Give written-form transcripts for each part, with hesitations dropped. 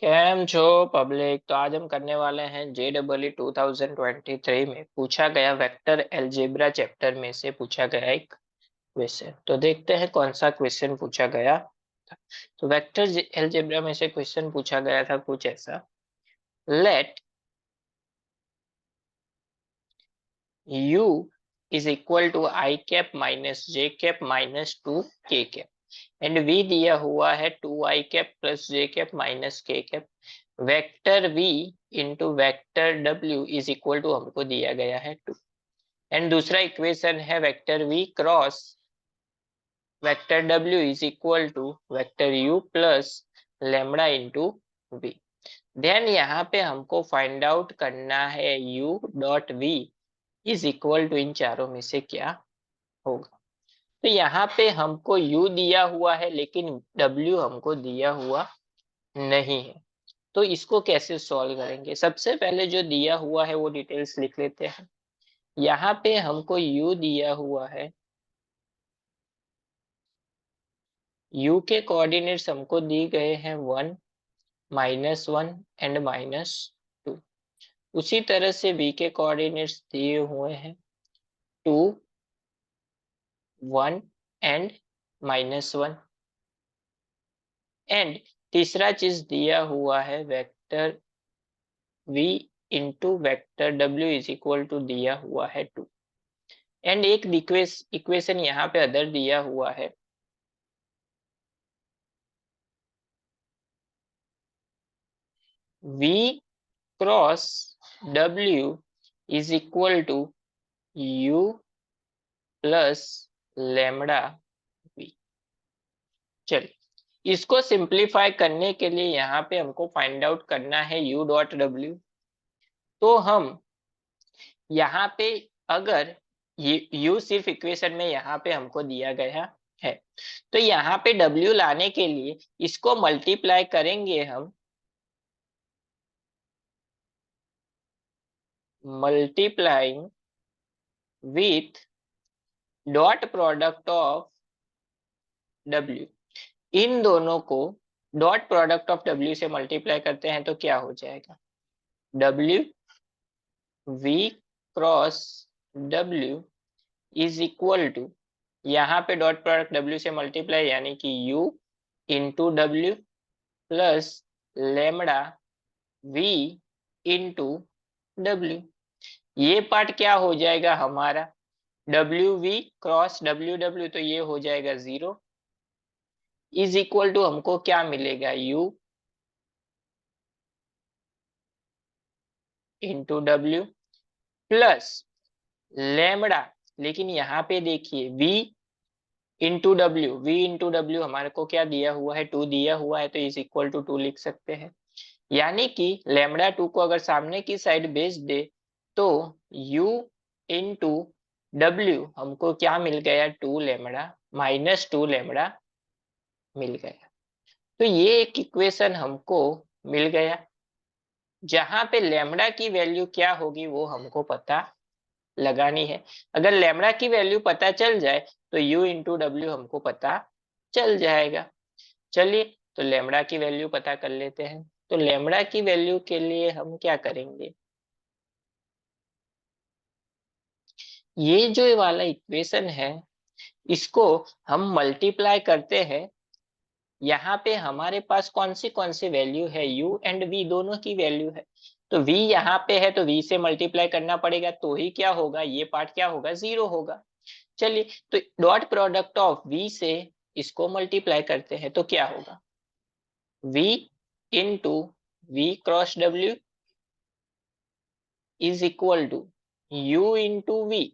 Cam छो public. तो आज हम करने वाले हैं JEE 2023 में पूछा गया वेक्टर एलजेब्रा चैप्टर में से पूछा गया एक क्वेश्चन। तो देखते हैं कौन सा क्वेश्चन पूछा गया था। तो वेक्टर एलजेब्रा में से क्वेश्चन पूछा गया था कुछ ऐसा। Let u is equal to I cap minus J cap minus 2 k cap and v दिया हुआ है 2i cap plus J cap minus k cap. Vector v into vector w is equal to हमको दिया गया है 2। And दूसरा equation है vector v cross vector w is equal to vector u plus lambda into v। ध्यान यहाँ पे हमको फाइंड आउट करना है u dot v is equal to इन चारों में से क्या होगा। तो यहाँ पे हमको u दिया हुआ है लेकिन w हमको दिया हुआ नहीं है। तो इसको कैसे सॉल्व करेंगे? सबसे पहले जो दिया हुआ है वो डिटेल्स लिख लेते हैं। यहाँ पे हमको u दिया हुआ है, u के कोऑर्डिनेट्स हमको दी गए हैं 1, -1 एंड -2। उसी तरह से v के कोऑर्डिनेट्स दिए हुए हैं 2, 1 एंड -1। एंड तीसरा चीज दिया हुआ है vector v into vector w is equal to दिया हुआ है 2। एंड एक इक्वेशन यहाँ पे अदर दिया हुआ है, v cross w is equal to u plus lambda v। चलिए इसको सिंप्लीफाई करने के लिए यहाँ पे हमको फाइंड आउट करना है u डॉट w। तो हम यहाँ पे अगर ये u सिर्फ इक्वेशन में यहाँ पे हमको दिया गया है, तो यहाँ पे w लाने के लिए इसको मल्टीप्लाई करेंगे हम multiplying with dot product of w। इन दोनों को डॉट प्रोडक्ट ऑफ w से मल्टीप्लाई करते हैं तो क्या हो जाएगा, w v cross w is equal to, यहाँ पे डॉट प्रोडक्ट w से मल्टीप्लाई यानी कि u into w plus lambda v into w। ये पार्ट क्या हो जाएगा हमारा, W V cross W W, तो ये हो जाएगा 0 इज इक्वल टू हमको क्या मिलेगा, u into W plus lambda. लेकिन यहाँ पे देखिए v इंटू डब्ल्यू हमारे को क्या दिया हुआ है, 2 दिया हुआ है, तो इज इक्वल टू 2 लिख सकते हैं। यानी कि लेमड़ा 2 को अगर सामने की साइड भेज दे तो u इंटू डब्ल्यू हमको क्या मिल गया, 2 लेमड़ा माइनस 2 लेमड़ा मिल गया। तो ये एक इक्वेशन हमको मिल गया जहां पे लेमड़ा की वैल्यू क्या होगी वो हमको पता लगानी है। अगर लेमड़ा की वैल्यू पता चल जाए तो u इंटू डब्ल्यू हमको पता चल जाएगा। चलिए तो लेमड़ा की वैल्यू पता कर लेते हैं। तो लेमड़ा की वैल्यू के लिए हम क्या करेंगे, ये जो वाला इक्वेशन है इसको हम मल्टीप्लाई करते हैं। यहाँ पे हमारे पास कौन सी वैल्यू है, u एंड v दोनों की वैल्यू है। तो v यहाँ पे है तो v से मल्टीप्लाई करना पड़ेगा, तो ही क्या होगा, ये पार्ट क्या होगा, 0 होगा। चलिए तो डॉट प्रोडक्ट ऑफ v से इसको मल्टीप्लाई करते हैं तो क्या होगा, v into v cross w is equal to u into v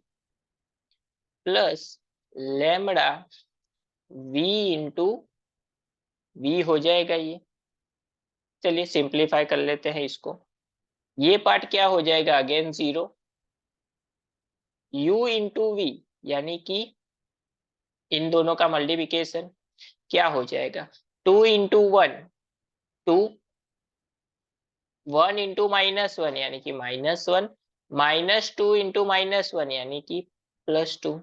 plus lambda v into v हो जाएगा ये। चलिए सिंप्लीफाई कर लेते हैं इसको। ये पार्ट क्या हो जाएगा, अगेन 0 u इंटू v यानी कि इन दोनों का मल्टीप्लिकेशन क्या हो जाएगा, 2 इंटू 1 2, 1 इंटू -1 यानी कि -1, -2 इंटू -1 यानी कि +2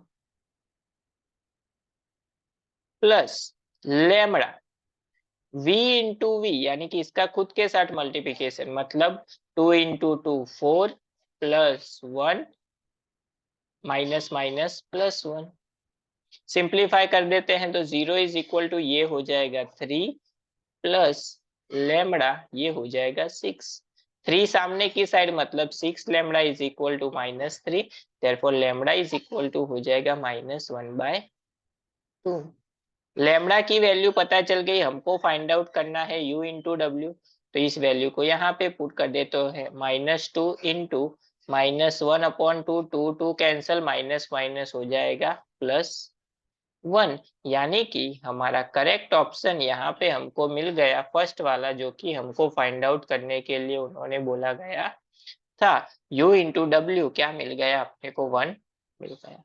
plus lambda v into V यानी कि इसका खुद के साथ मल्टीप्लीकेशन, मतलब 2 into 2 4 plus 1 minus minus plus 1। Simplify कर देते हैं तो 0 इज इक्वल टू ये हो जाएगा 3 प्लस लेमड़ा ये हो जाएगा 6। 3 सामने की साइड मतलब 6 lambda is equal to -3, therefore lambda is equal to हो जाएगा -1/2। लेमड़ा की वैल्यू पता चल गई, हमको फाइंड आउट करना है u इंटू डब्ल्यू। तो इस वैल्यू को यहाँ पे पुट कर देते हैं, -2 इंटू -1/2, 2 कैंसल, माइनस माइनस हो जाएगा +1। यानी कि हमारा करेक्ट ऑप्शन यहाँ पे हमको मिल गया फर्स्ट वाला, जो कि हमको फाइंड आउट करने के लिए उन्होंने बोला गया था। u इंटू डब्ल्यू क्या मिल गया अपने को, 1 मिल गया।